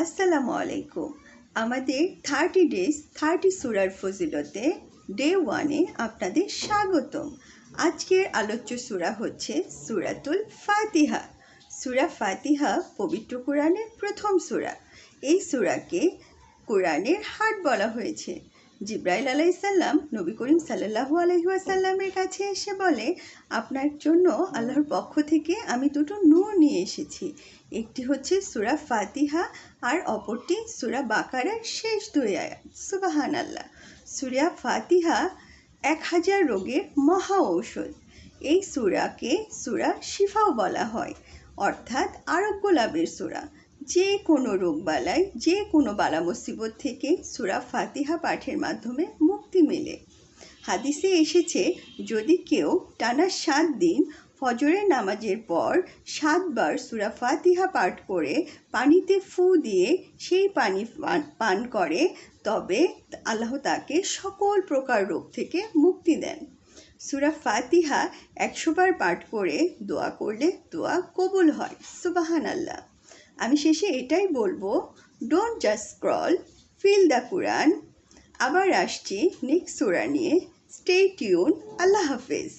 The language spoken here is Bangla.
আসসালামু আলাইকুম। আমাদের 30 ডেজ 30 সূরার ফজিলতে ডে 1-এ আপনাদের স্বাগতম। আজকের আলোচ্য সূরা হচ্ছে সূরাতুল ফাতিহা। সূরা ফাতিহা পবিত্র কোরআনের প্রথম সূরা। এই সূরাকে কোরআনের হার্ট বলা হয়েছে। জিব্রাইল আলাইসাল্লাম নবী করিম সাল্লাল্লাহু আলাইহি ওয়াসাল্লামের কাছে এসে বলে, আপনার জন্য আল্লাহর পক্ষ থেকে আমি দুটো নূর নিয়ে এসেছি। একটি হচ্ছে সূরা ফাতিহা আর অপরটি সূরা বাকারার শেষ 2 আয়াত। সুবহানাল্লাহ। সূরা ফাতিহা 1000 রোগের মহা ঔষধ। এই সূরাকে সূরা শিফাও বলা হয়, অর্থাৎ আরোগ্য লাভের সূরা। যে কোনো রোগবালাই, যে কোনো বালা মুসিবত থেকে সূরা ফাতিহা পাঠের মাধ্যমে মুক্তি মেলে। হাদিসে এসেছে, যদি কেউ টানা 7 দিন ফজরের নামাজের পর 7 বার সূরা ফাতিহা পাঠ করে পানিতে ফু দিয়ে সেই পানি পান করে, তবে আল্লাহ তাকে সকল প্রকার রোগ থেকে মুক্তি দেন। সূরা ফাতিহা 100 বার পাঠ করে দোয়া করলে দোয়া কবুল হয়। সুবহানাল্লাহ। আমি শেষে এটাই বলবো, don't just scroll, feel the Quran. আবার আসছি নেক্সট সূরা নিয়ে। Stay tune. আল্লাহ হাফেজ।